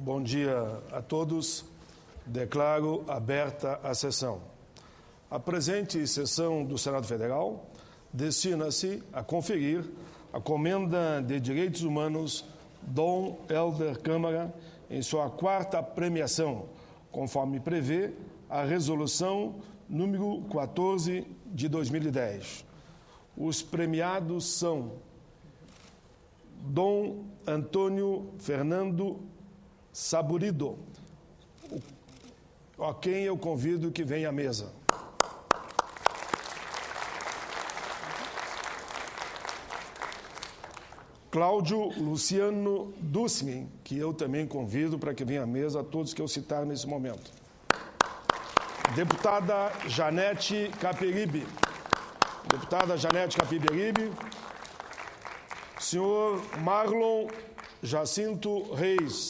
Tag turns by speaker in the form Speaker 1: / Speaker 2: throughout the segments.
Speaker 1: Bom dia a todos. Declaro aberta a sessão. A presente sessão do Senado Federal destina-se a conferir a Comenda de Direitos Humanos Dom Helder Câmara em sua 4ª premiação, conforme prevê a Resolução número 14 de 2010. Os premiados são Dom Antônio Fernando Saburido, a quem eu convido que venha à mesa. Cláudio Luciano Dussmin, que eu também convido para que venha à mesa, a todos que eu citar nesse momento. Deputada Janete Capiberibe. Deputada Janete Capiberibe. Senhor Marlon Jacinto Reis.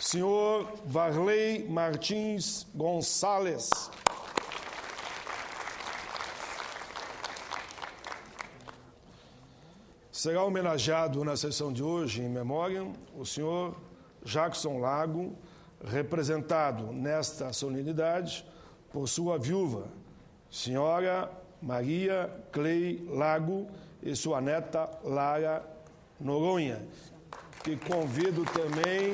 Speaker 1: Senhor Varley Martins Gonçalves. Será homenageado na sessão de hoje, em memória, o senhor Jackson Lago, representado nesta solenidade por sua viúva, senhora Maria Clay Lago, e sua neta Lara Noronha, que convido também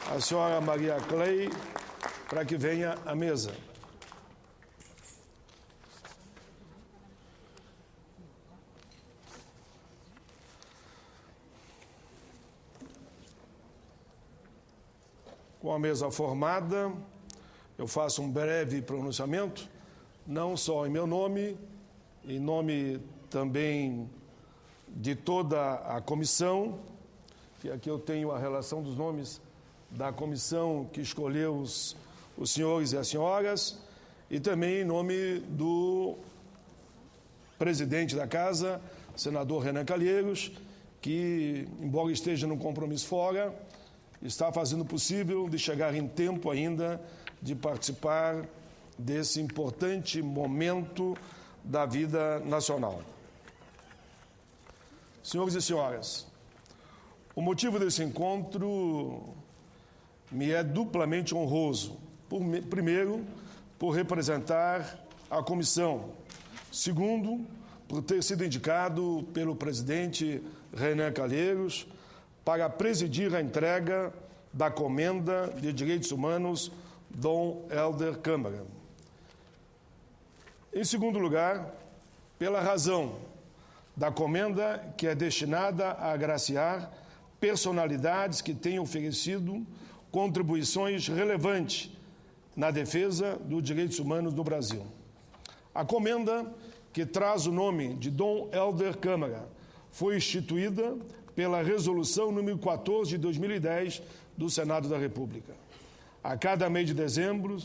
Speaker 1: a senhora Maria Clay para que venha à mesa. Com a mesa formada, eu faço um breve pronunciamento, não só em meu nome, em nome também de toda a comissão, que aqui eu tenho a relação dos nomes da comissão que escolheu os senhores e as senhoras, e também em nome do presidente da Casa, senador Renan Calheiros, que, embora esteja num compromisso fora, está fazendo o possível de chegar em tempo ainda de participar desse importante momento da vida nacional. Senhores e senhoras, o motivo desse encontro me é duplamente honroso. Primeiro, por representar a comissão. Segundo, por ter sido indicado pelo presidente Renan Calheiros para presidir a entrega da Comenda de Direitos Humanos Dom Helder Câmara. Em segundo lugar, pela razão da comenda que é destinada a agraciar personalidades que tenham oferecido contribuições relevantes na defesa dos direitos humanos no Brasil. A comenda, que traz o nome de Dom Helder Câmara, foi instituída pela Resolução número 14 de 2010 do Senado da República. A cada mês de dezembro,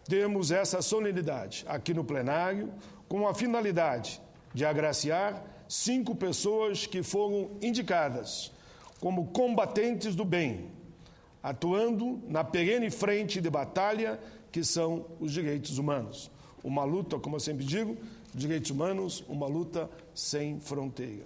Speaker 1: temos essa solenidade aqui no plenário, com a finalidade de agraciar 5 pessoas que foram indicadas como combatentes do bem, atuando na perene frente de batalha que são os direitos humanos. Uma luta, como eu sempre digo, direitos humanos, uma luta sem fronteira.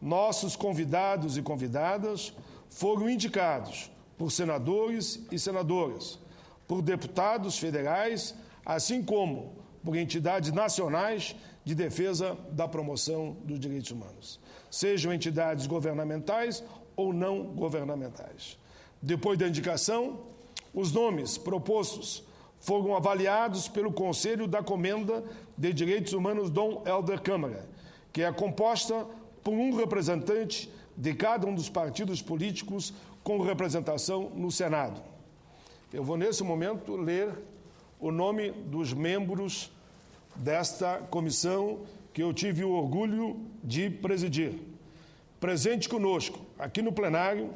Speaker 1: Nossos convidados e convidadas foram indicados por senadores e senadoras, por deputados federais, assim como por entidades nacionais de defesa da promoção dos direitos humanos, sejam entidades governamentais ou não governamentais. Depois da indicação, os nomes propostos foram avaliados pelo Conselho da Comenda de Direitos Humanos Dom Helder Câmara, que é composta por um representante de cada um dos partidos políticos com representação no Senado. Eu vou, nesse momento, ler o nome dos membros desta comissão que eu tive o orgulho de presidir. Presente conosco, aqui no plenário,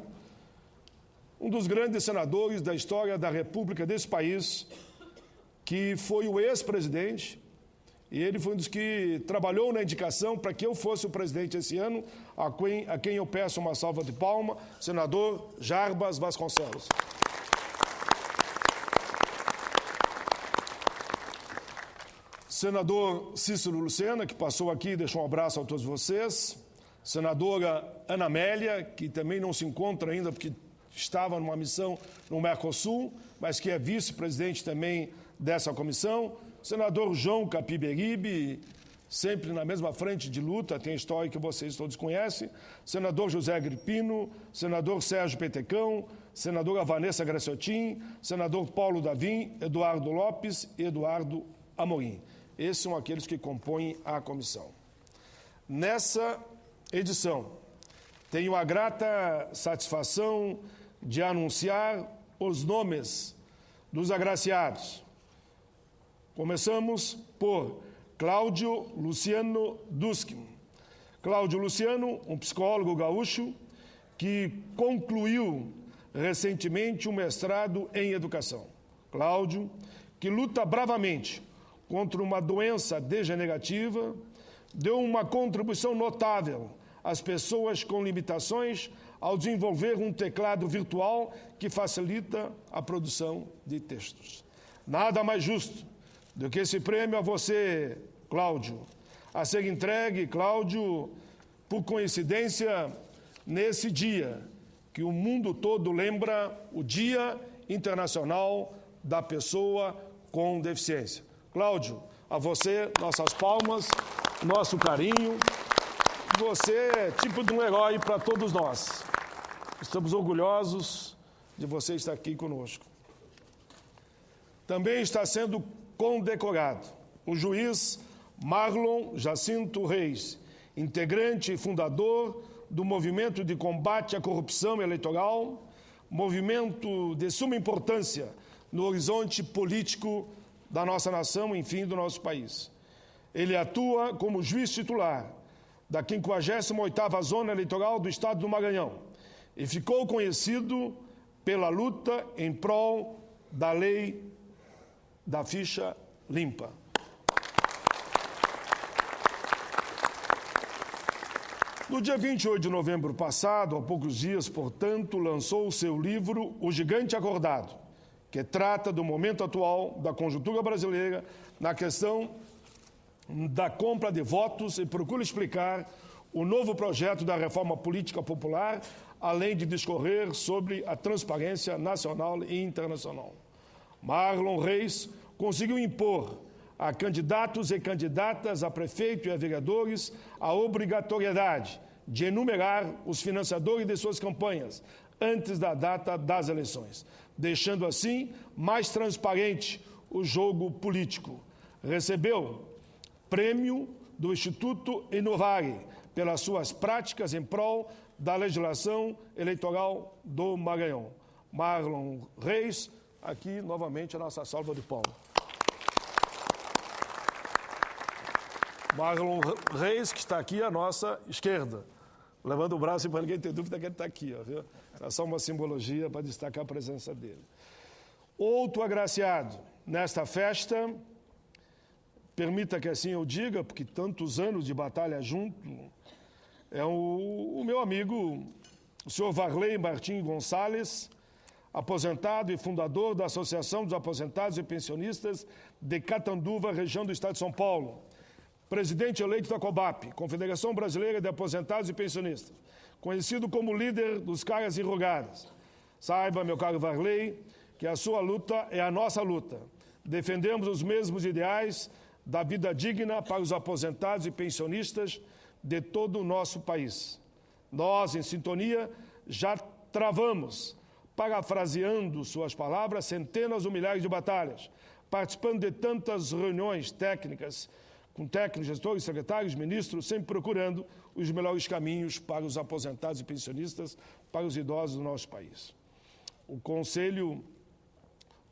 Speaker 1: um dos grandes senadores da história da República desse país, que foi o ex-presidente, e ele foi um dos que trabalhou na indicação para que eu fosse o presidente esse ano, a quem eu peço uma salva de palmas, senador Jarbas Vasconcelos. Senador Cícero Lucena, que passou aqui e deixou um abraço a todos vocês. senadora Ana Amélia, que também não se encontra ainda porque estava numa missão no Mercosul, mas que é vice-presidente também dessa comissão, senador João Capiberibe, sempre na mesma frente de luta, tem a história que vocês todos conhecem, senador José Agripino, senador Sérgio Petecão, senadora Vanessa Graciotin, senador Paulo Davim, Eduardo Lopes e Eduardo Amorim. Esses são aqueles que compõem a comissão. Nessa edição, tenho a grata satisfação de anunciar os nomes dos agraciados. Começamos por Cláudio Luciano Duskin. Cláudio Luciano, um psicólogo gaúcho que concluiu recentemente um mestrado em educação. Cláudio, que luta bravamente contra uma doença degenerativa, deu uma contribuição notável às pessoas com limitações ao desenvolver um teclado virtual que facilita a produção de textos. Nada mais justo do que esse prêmio a você, Cláudio, a ser entregue, Cláudio, por coincidência, nesse dia que o mundo todo lembra o Dia Internacional da Pessoa com Deficiência. Cláudio, a você, nossas palmas, nosso carinho. Você é tipo de um herói para todos nós. Estamos orgulhosos de você estar aqui conosco. Também está sendo condecorado o juiz Marlon Jacinto Reis, integrante e fundador do Movimento de Combate à Corrupção Eleitoral, movimento de suma importância no horizonte político da nossa nação, enfim, do nosso país. Ele atua como juiz titular da 58ª Zona Eleitoral do Estado do Maranhão e ficou conhecido pela luta em prol da lei da ficha limpa. No dia 28 de novembro passado, há poucos dias, portanto, lançou o seu livro O Gigante Acordado, que trata do momento atual da conjuntura brasileira na questão da compra de votos e procura explicar o novo projeto da reforma política popular, além de discorrer sobre a transparência nacional e internacional. Marlon Reis conseguiu impor a candidatos e candidatas a prefeito e a vereadores a obrigatoriedade de enumerar os financiadores de suas campanhas antes da data das eleições, deixando assim mais transparente o jogo político. Recebeu prêmio do Instituto Inovare pelas suas práticas em prol da legislação eleitoral do Maranhão. Marlon Reis, aqui novamente a nossa salva de palmas. Marlon Reis, que está aqui à nossa esquerda, levando o braço para ninguém ter dúvida que ele está aqui, ó, viu? É só uma simbologia para destacar a presença dele. Outro agraciado nesta festa, permita que assim eu diga, porque tantos anos de batalha junto, é o meu amigo, o senhor Varley Martim Gonçalves, aposentado e fundador da Associação dos Aposentados e Pensionistas de Catanduva, região do estado de São Paulo. Presidente eleito da COBAP, Confederação Brasileira de Aposentados e Pensionistas, conhecido como líder dos caras enrugadas. Saiba, meu caro Varley, que a sua luta é a nossa luta. Defendemos os mesmos ideais da vida digna para os aposentados e pensionistas de todo o nosso país. Nós, em sintonia, já travamos, parafraseando suas palavras, centenas ou milhares de batalhas, participando de tantas reuniões técnicas, com técnicos, gestores, secretários, ministros, sempre procurando os melhores caminhos para os aposentados e pensionistas, para os idosos do nosso país. O Conselho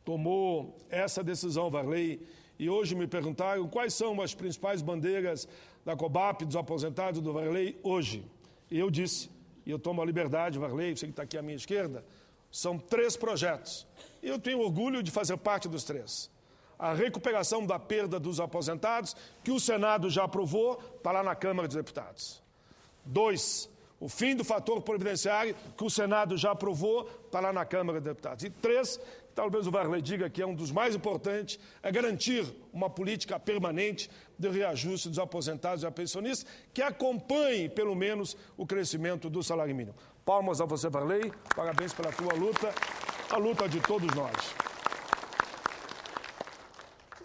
Speaker 1: tomou essa decisão, Varley, e hoje me perguntaram quais são as principais bandeiras da COBAP, dos aposentados do Varley, hoje. E eu disse, e eu tomo a liberdade, Varley, você que está aqui à minha esquerda, são 3 projetos. E eu tenho orgulho de fazer parte dos 3. A recuperação da perda dos aposentados, que o Senado já aprovou, está lá na Câmara dos Deputados. 2, o fim do fator previdenciário, que o Senado já aprovou, está lá na Câmara dos Deputados. E 3, talvez o Varley diga que é um dos mais importantes, é garantir uma política permanente de reajuste dos aposentados e pensionistas que acompanhe, pelo menos, o crescimento do salário mínimo. Palmas a você, Varley, parabéns pela tua luta, a luta de todos nós.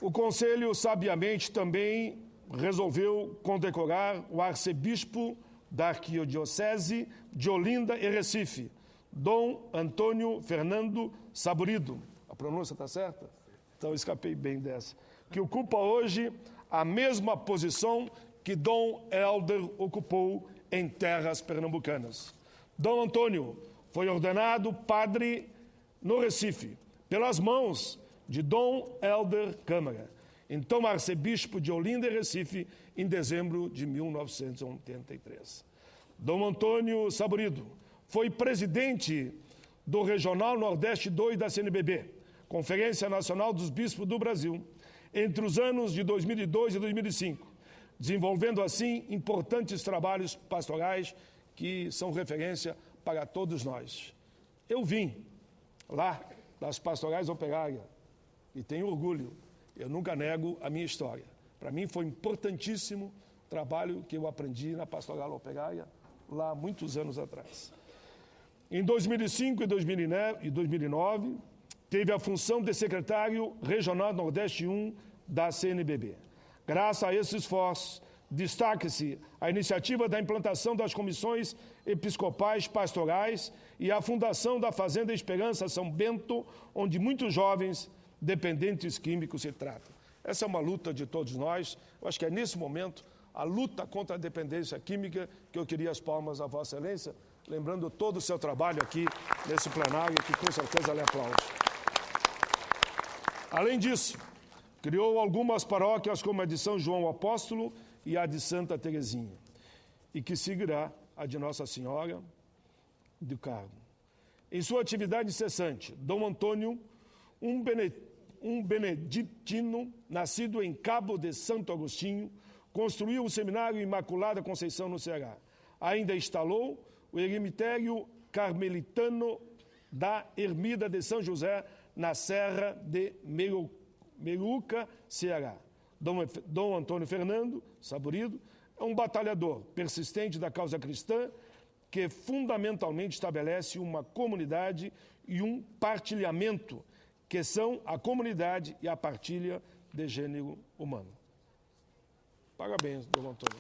Speaker 1: O Conselho, sabiamente, também resolveu condecorar o arcebispo da Arquidiocese de Olinda e Recife, Dom Antônio Fernando Saburido. A pronúncia está certa? Então, escapei bem dessa. Que ocupa hoje a mesma posição que Dom Helder ocupou em terras pernambucanas. Dom Antônio foi ordenado padre no Recife, pelas mãos de Dom Helder Câmara, então arcebispo de Olinda e Recife, em dezembro de 1983. Dom Antônio Saburido foi presidente do Regional Nordeste 2 da CNBB, Conferência Nacional dos Bispos do Brasil, entre os anos de 2002 e 2005, desenvolvendo assim importantes trabalhos pastorais que são referência para todos nós. Eu vim lá das pastorais operárias e tenho orgulho, eu nunca nego a minha história. Para mim foi importantíssimo o trabalho que eu aprendi na pastoral operária lá muitos anos atrás. Em 2005 e 2009, teve a função de secretário regional Nordeste 1 da CNBB. Graças a esse esforço, destaca-se a iniciativa da implantação das comissões episcopais pastorais e a fundação da Fazenda Esperança São Bento, onde muitos jovens dependentes químicos se tratam. Essa é uma luta de todos nós. Eu acho que é nesse momento a luta contra a dependência química que eu queria as palmas a Vossa Excelência, lembrando todo o seu trabalho aqui nesse plenário, que com certeza lhe aplaudo. Além disso, criou algumas paróquias como a de São João Apóstolo e a de Santa Teresinha, e que seguirá a de Nossa Senhora do Carmo. Em sua atividade incessante, Dom Antônio, um beneditino nascido em Cabo de Santo Agostinho, construiu o Seminário Imaculada Conceição no Ceará. Ainda instalou o eremitério carmelitano da Ermida de São José, na Serra de Meruca, Ceará. Dom Antônio Fernando Saburido é um batalhador persistente da causa cristã que fundamentalmente estabelece uma comunidade e um partilhamento, que são a comunidade e a partilha de gênero humano. Parabéns, Dom Antônio.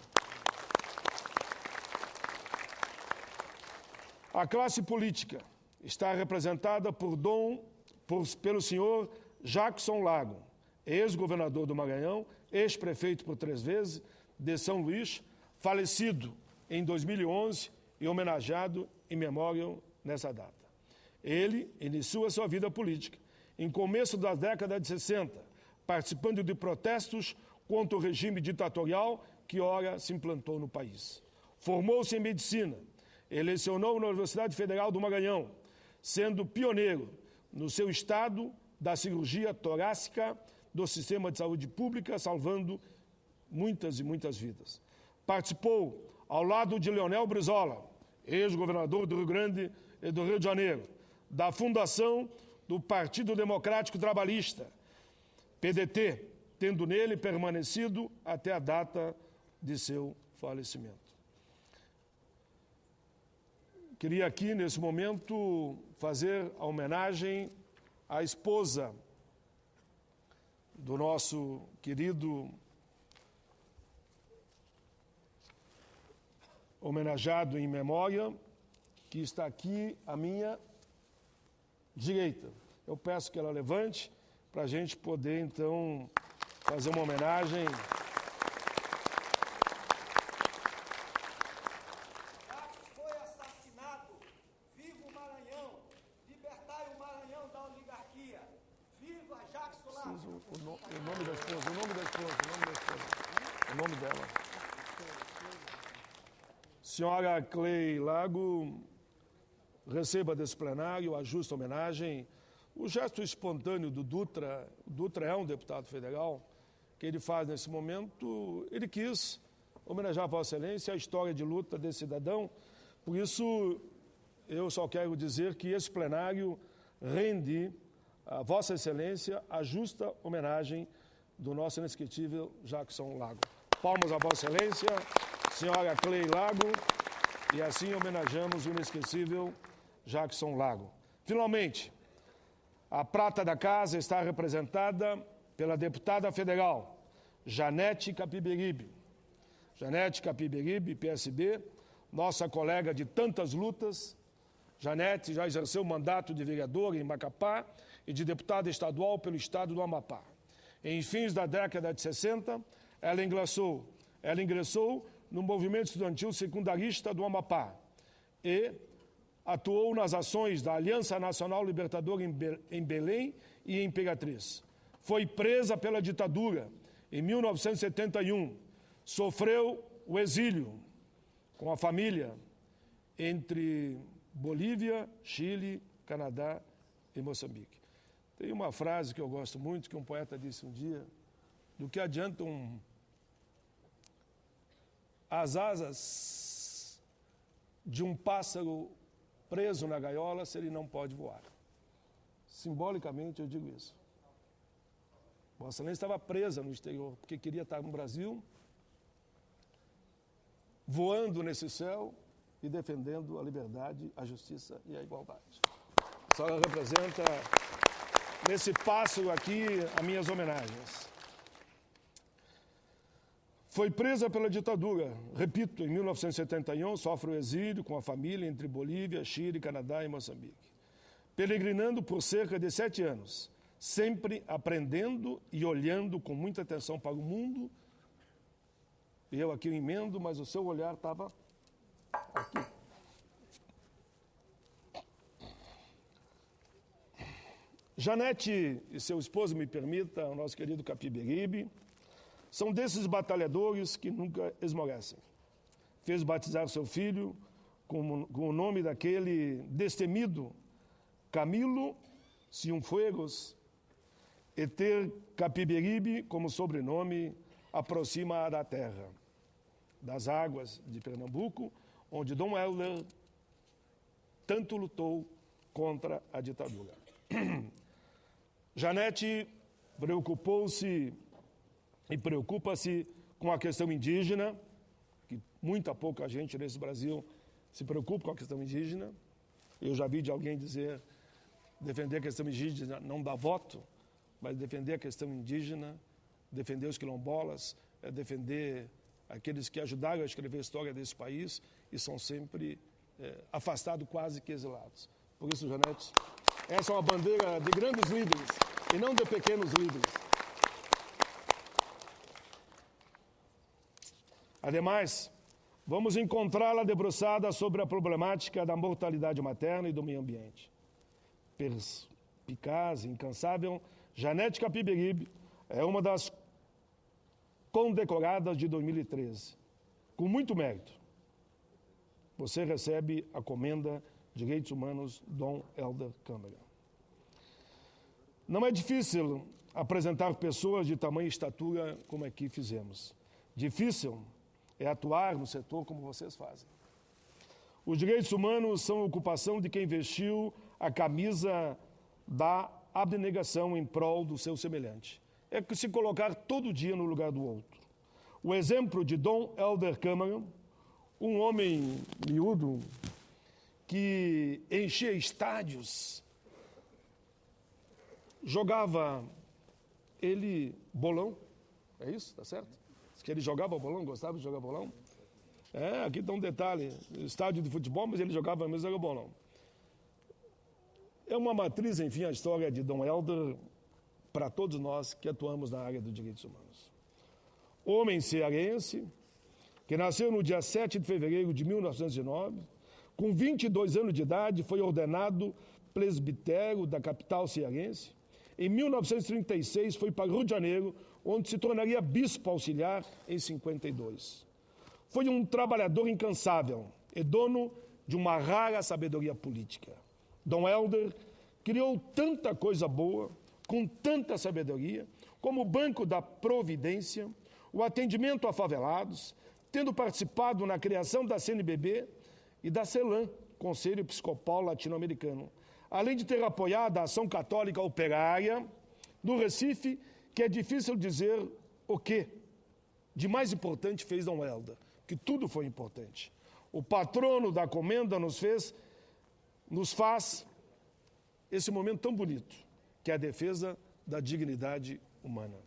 Speaker 1: A classe política está representada pelo senhor Jackson Lago, ex-governador do Maranhão, ex-prefeito por 3 vezes de São Luís, falecido em 2011 e homenageado em memória nessa data. Ele iniciou a sua vida política em começo da década de 60, participando de protestos contra o regime ditatorial que ora se implantou no país. Formou-se em medicina, lecionou na Universidade Federal do Maranhão, sendo pioneiro no seu estado da cirurgia torácica do sistema de saúde pública, salvando muitas e muitas vidas. Participou, ao lado de Leonel Brizola, ex-governador do Rio Grande e do Rio de Janeiro, da fundação do Partido Democrático Trabalhista, PDT, tendo nele permanecido até a data de seu falecimento. Queria aqui, nesse momento, fazer a homenagem à esposa do nosso querido homenageado em memória, que está aqui à minha direita. Eu peço que ela levante para a gente poder, então, fazer uma homenagem.
Speaker 2: Jacques foi assassinado. Viva o Maranhão! Libertai o Maranhão da oligarquia! Viva Jacques Lago!
Speaker 1: O nome da esposa, o nome dela. Senhora Clei Lago, receba desse plenário a justa homenagem. O gesto espontâneo do Dutra, o Dutra é um deputado federal, que ele faz nesse momento, ele quis homenagear a Vossa Excelência, a história de luta desse cidadão. Por isso, eu só quero dizer que esse plenário rende a Vossa Excelência a justa homenagem do nosso inesquecível Jackson Lago. Palmas a Vossa Excelência, senhora Clay Lago, e assim homenageamos o inesquecível Jackson Lago. Finalmente, a prata da casa está representada pela deputada federal Janete Capiberibe. Janete Capiberibe, PSB, nossa colega de tantas lutas. Janete já exerceu o mandato de vereadora em Macapá e de deputada estadual pelo estado do Amapá. Em fins da década de 60, ela ingressou no movimento estudantil secundarista do Amapá e atuou nas ações da Aliança Nacional Libertadora em Belém e em Imperatriz. Foi presa pela ditadura em 1971. Sofreu o exílio com a família entre Bolívia, Chile, Canadá e Moçambique. Tem uma frase que eu gosto muito, que um poeta disse um dia: do que adiantam as asas de um pássaro preso na gaiola se ele não pode voar? Simbolicamente eu digo isso. Vossa Excelência estava presa no exterior, porque queria estar no Brasil, voando nesse céu e defendendo a liberdade, a justiça e a igualdade. A senhora representa, nesse pássaro aqui, as minhas homenagens. Foi presa pela ditadura, repito, em 1971, sofre o exílio com a família entre Bolívia, Chile, Canadá e Moçambique. Peregrinando por cerca de 7 anos, sempre aprendendo e olhando com muita atenção para o mundo. E eu aqui emendo, mas o seu olhar estava aqui. Janete e seu esposo, me permita, o nosso querido Capiberibe, são desses batalhadores que nunca esmorecem. Fez batizar seu filho com o nome daquele destemido Camilo Cienfuegos, e ter Capiberibe como sobrenome aproxima da terra, das águas de Pernambuco, onde Dom Helder tanto lutou contra a ditadura. Janete preocupou-se e preocupa-se com a questão indígena, que muita pouca gente nesse Brasil se preocupa com a questão indígena. Eu já vi de alguém dizer, defender a questão indígena não dá voto, mas defender a questão indígena, defender os quilombolas, é defender aqueles que ajudaram a escrever a história desse país e são sempre afastados, quase que exilados. Por isso, Janete, essa é uma bandeira de grandes líderes e não de pequenos líderes. Ademais, vamos encontrá-la debruçada sobre a problemática da mortalidade materna e do meio ambiente. Perspicaz, incansável, Janete Capiberibe é uma das condecoradas de 2013. Com muito mérito, você recebe a Comenda de Direitos Humanos Dom Helder Câmara. Não é difícil apresentar pessoas de tamanha estatura como aqui fizemos. Difícil é atuar no setor como vocês fazem. Os direitos humanos são a ocupação de quem vestiu a camisa da abnegação em prol do seu semelhante. É que se colocar todo dia no lugar do outro. O exemplo de Dom Helder Câmara, um homem miúdo que enchia estádios, jogava ele bolão, é isso? Tá certo? Que ele jogava bolão, gostava de jogar bolão. Aqui tem um detalhe, estádio de futebol, mas ele jogava mesmo bolão. É uma matriz, enfim, a história de Dom Helder para todos nós que atuamos na área dos direitos humanos. Homem cearense, que nasceu no dia 7 de fevereiro de 1909, com 22 anos de idade, foi ordenado presbitério da capital cearense. Em 1936, foi para o Rio de Janeiro, onde se tornaria bispo auxiliar em 52. Foi um trabalhador incansável e dono de uma rara sabedoria política. Dom Helder criou tanta coisa boa, com tanta sabedoria, como o Banco da Providência, o atendimento a favelados, tendo participado na criação da CNBB e da CELAM, Conselho Episcopal Latino-Americano, além de ter apoiado a ação católica operária no Recife, que é difícil dizer o que de mais importante fez Dom Helder, que tudo foi importante. O patrono da Comenda nos faz esse momento tão bonito, que é a defesa da dignidade humana.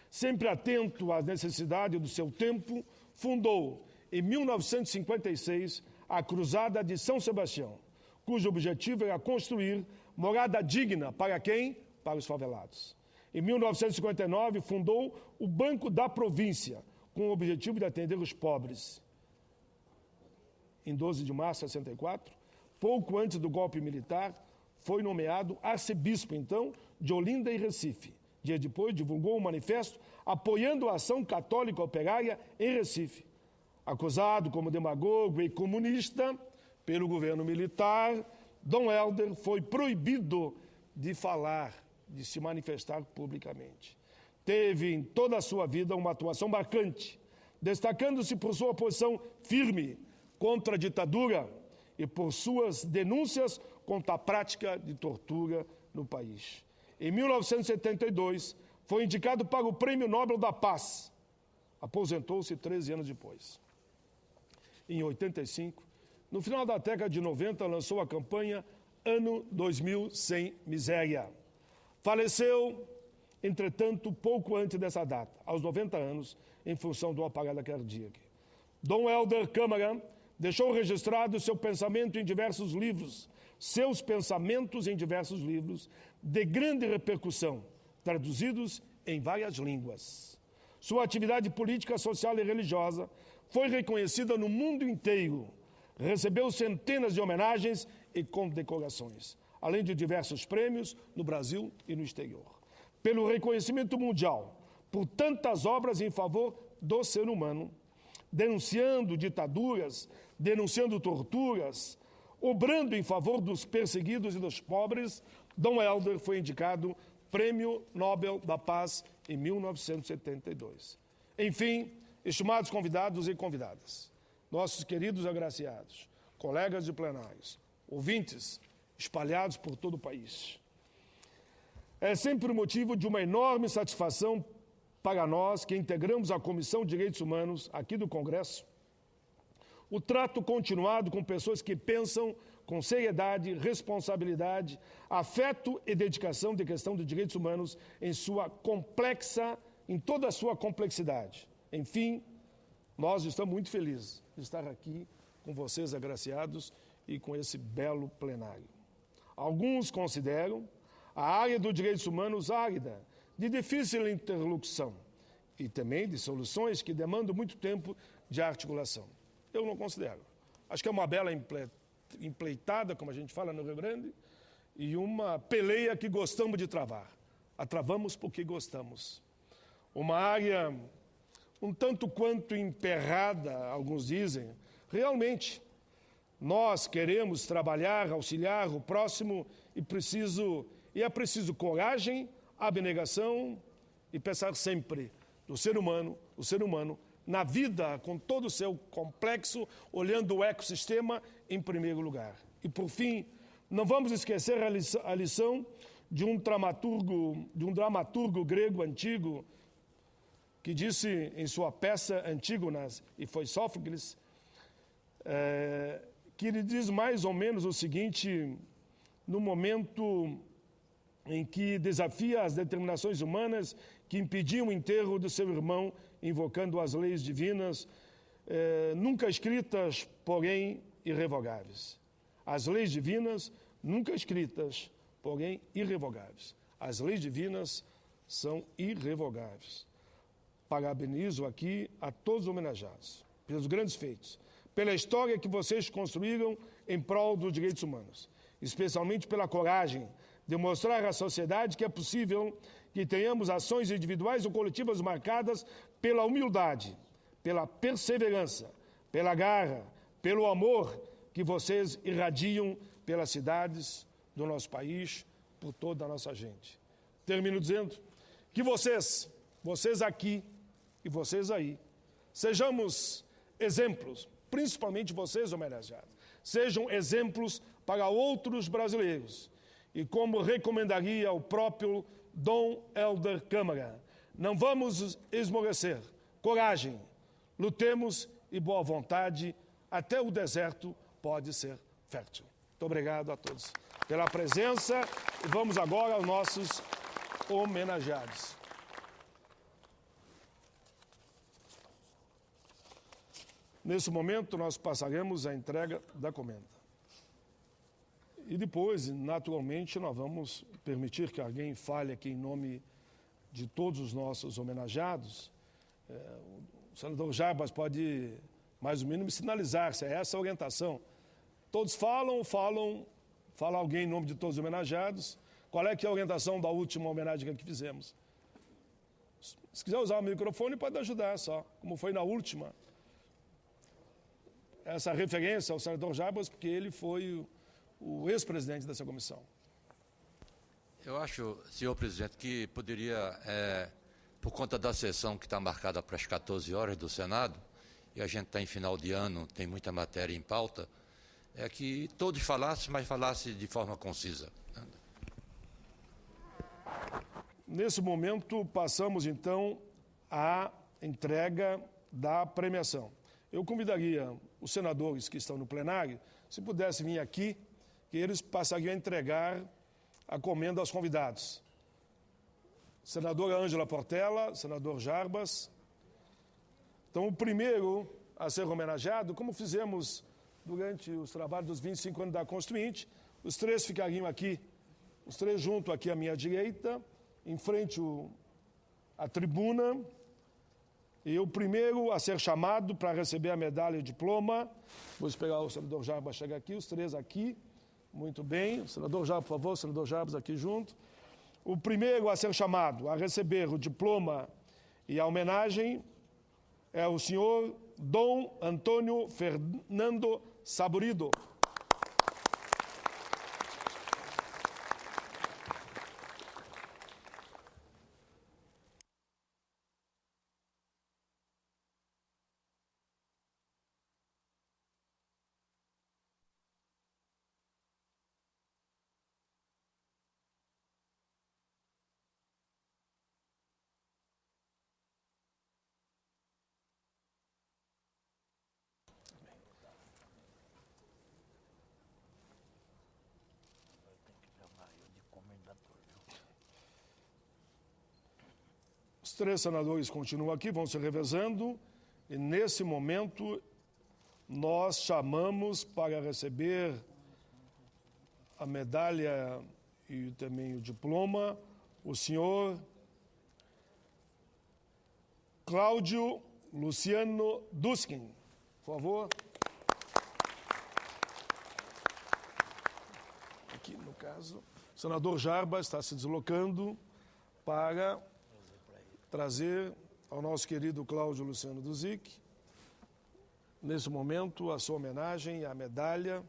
Speaker 1: Sempre atento às necessidades do seu tempo, fundou, em 1956, a Cruzada de São Sebastião, cujo objetivo era construir morada digna para quem? Para os favelados. Em 1959, fundou o Banco da Província, com o objetivo de atender os pobres. Em 12 de março de 64, pouco antes do golpe militar, foi nomeado arcebispo, então, de Olinda e Recife. Dias depois, divulgou um manifesto apoiando a ação católica operária em Recife. Acusado como demagogo e comunista pelo governo militar, Dom Helder foi proibido de falar, de se manifestar publicamente. Teve em toda a sua vida uma atuação marcante, destacando-se por sua posição firme contra a ditadura e por suas denúncias contra a prática de tortura no país. Em 1972, foi indicado para o Prêmio Nobel da Paz. Aposentou-se 13 anos depois. Em 85, no final da década de 90, lançou a campanha Ano 2000 Sem Miséria. Faleceu, entretanto, pouco antes dessa data, aos 90 anos, em função de uma parada cardíaca. Dom Helder Câmara deixou registrado seu pensamento em diversos livros, seus pensamentos em diversos livros, de grande repercussão, traduzidos em várias línguas. Sua atividade política, social e religiosa foi reconhecida no mundo inteiro. Recebeu centenas de homenagens e condecorações, além de diversos prêmios no Brasil e no exterior. Pelo reconhecimento mundial, por tantas obras em favor do ser humano, denunciando ditaduras, denunciando torturas, obrando em favor dos perseguidos e dos pobres, Dom Helder foi indicado Prêmio Nobel da Paz em 1972. Enfim, estimados convidados e convidadas, nossos queridos agraciados, colegas de plenários, ouvintes espalhados por todo o país, é sempre motivo de uma enorme satisfação para nós, que integramos a Comissão de Direitos Humanos aqui do Congresso, o trato continuado com pessoas que pensam com seriedade, responsabilidade, afeto e dedicação de questão de direitos humanos em toda a sua complexidade. Enfim, nós estamos muito felizes de estar aqui com vocês agraciados e com esse belo plenário. Alguns consideram a área dos direitos humanos árida, de difícil interlocução e também de soluções que demandam muito tempo de articulação. Eu não considero. Acho que é uma bela empleitada, como a gente fala no Rio Grande, e uma peleia que gostamos de travar. A travamos porque gostamos. Uma área um tanto quanto emperrada, alguns dizem. Realmente, nós queremos trabalhar, auxiliar o próximo e é preciso coragem, abnegação e pensar sempre no ser humano, o ser humano, na vida, com todo o seu complexo, olhando o ecossistema em primeiro lugar. E, por fim, não vamos esquecer a lição de um dramaturgo grego antigo, que disse em sua peça Antígonas, e foi Sófocles, que ele diz mais ou menos o seguinte, no momento em que desafia as determinações humanas que impediam o enterro do seu irmão, invocando as leis divinas, nunca escritas, porém irrevogáveis. As leis divinas, nunca escritas, porém irrevogáveis. As leis divinas são irrevogáveis. Parabenizo aqui a todos os homenageados, pelos grandes feitos, pela história que vocês construíram em prol dos direitos humanos, especialmente pela coragem de mostrar à sociedade que é possível que tenhamos ações individuais ou coletivas marcadas pela humildade, pela perseverança, pela garra, pelo amor que vocês irradiam pelas cidades do nosso país, por toda a nossa gente. Termino dizendo que vocês aqui e vocês aí, sejamos exemplos principalmente vocês, homenageados, sejam exemplos para outros brasileiros. E como recomendaria o próprio Dom Helder Câmara, não vamos esmorecer. Coragem, lutemos e boa vontade, até o deserto pode ser fértil. Muito obrigado a todos pela presença e vamos agora aos nossos homenageados. Nesse momento, nós passaremos a entrega da comenda. E depois, naturalmente, nós vamos permitir que alguém fale aqui em nome de todos os nossos homenageados. O senador Jarbas pode, mais ou menos, sinalizar se é essa a orientação. Todos fala alguém em nome de todos os homenageados. Qual é que é a orientação da última homenagem que fizemos? Se quiser usar o microfone, pode ajudar só, como foi na última. Essa referência ao senador Jarbas, porque ele foi o ex-presidente dessa comissão.
Speaker 3: Eu acho, senhor presidente, que poderia, por conta da sessão que está marcada para as 14 horas do Senado, e a gente está em final de ano, tem muita matéria em pauta, é que todos falassem, mas falassem de forma concisa.
Speaker 1: Nesse momento, passamos então à entrega da premiação. Eu convidaria os senadores que estão no plenário, se pudessem vir aqui, que eles passariam a entregar a comenda aos convidados. Senadora Ângela Portela, senador Jarbas. Então, o primeiro a ser homenageado, como fizemos durante os trabalhos dos 25 anos da Constituinte, os três ficariam aqui, os três junto aqui à minha direita, em frente à tribuna. E o primeiro a ser chamado para receber a medalha e o diploma, vou esperar o senador Jarbas chegar aqui, os três aqui, muito bem. Senador Jarbas, por favor, senador Jarbas aqui junto. O primeiro a ser chamado a receber o diploma e a homenagem é o senhor Dom Antônio Fernando Saburido. Os três senadores continuam aqui, vão se revezando, e nesse momento nós chamamos para receber a medalha e também o diploma o senhor Cláudio Luciano Duskin. Por favor. Aqui, no caso, o senador Jarbas está se deslocando para trazer ao nosso querido Cláudio Luciano Duskin, nesse momento, a sua homenagem e a medalha.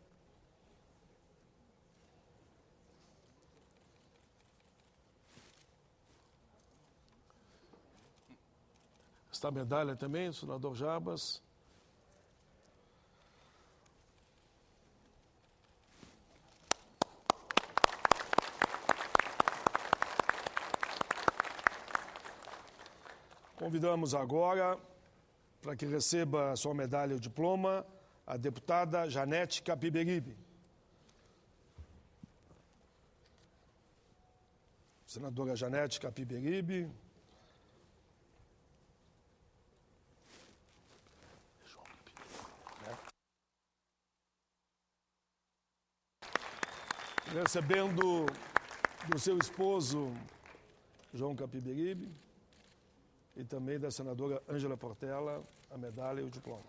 Speaker 1: Esta medalha também, senador Jarbas. Convidamos agora, para que receba a sua medalha e o diploma, a deputada Janete Capiberibe. Senadora Janete Capiberibe. Recebendo do seu esposo, João Capiberibe, e também da senadora Ângela Portela, a medalha e o diploma.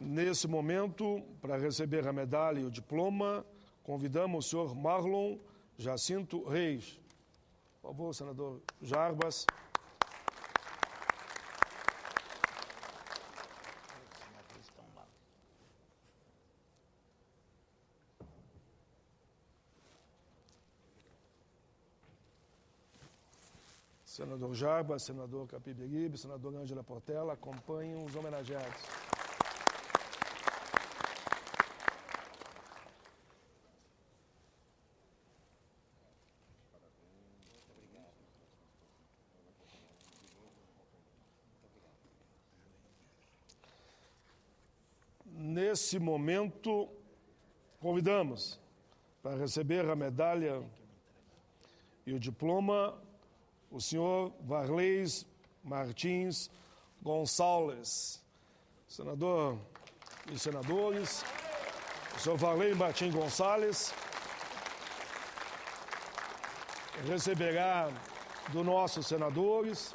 Speaker 1: Nesse momento, para receber a medalha e o diploma, convidamos o senhor Marlon Jacinto Reis. Por favor, senador Jarbas. Senador Jarbas, senador Capiberibe, senador Ângela Portela, acompanham os homenageados. Nesse momento, convidamos para receber a medalha e o diploma o senhor Varlês Martins Gonçalves. Senador e senadores, o senhor Varlês Martins Gonçalves receberá dos nossos senadores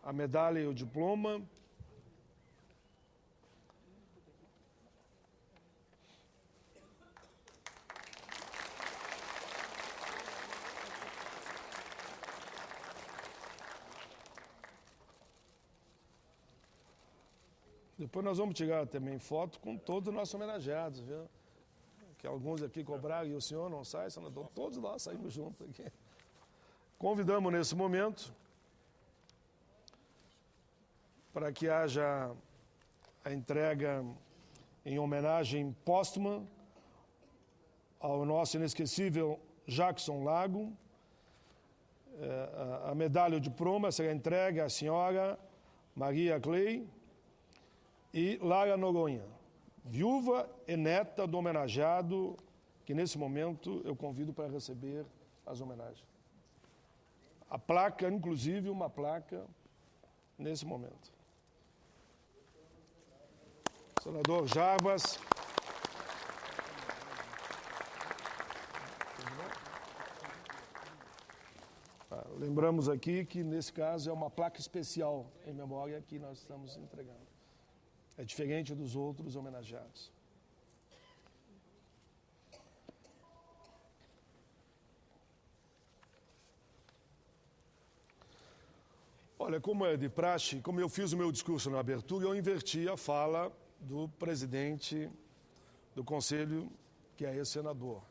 Speaker 1: a medalha e o diploma. Depois nós vamos tirar também foto com todos os nossos homenageados, viu? Que alguns aqui cobraram e o senhor não sai, senador, todos nós saímos juntos aqui. Convidamos nesse momento para que haja a entrega em homenagem póstuma ao nosso inesquecível Jackson Lago. A medalha de diploma será entregue à senhora Maria Clay e Lara Noronha, viúva e neta do homenageado, que nesse momento eu convido para receber as homenagens. A placa, inclusive uma placa, nesse momento. Senador Jarbas. Lembramos aqui que, nesse caso, é uma placa especial em memória que nós estamos entregando. É diferente dos outros homenageados. Olha, como é de praxe, como eu fiz o meu discurso na abertura, eu inverti a fala do presidente do Conselho, que é ex-senador.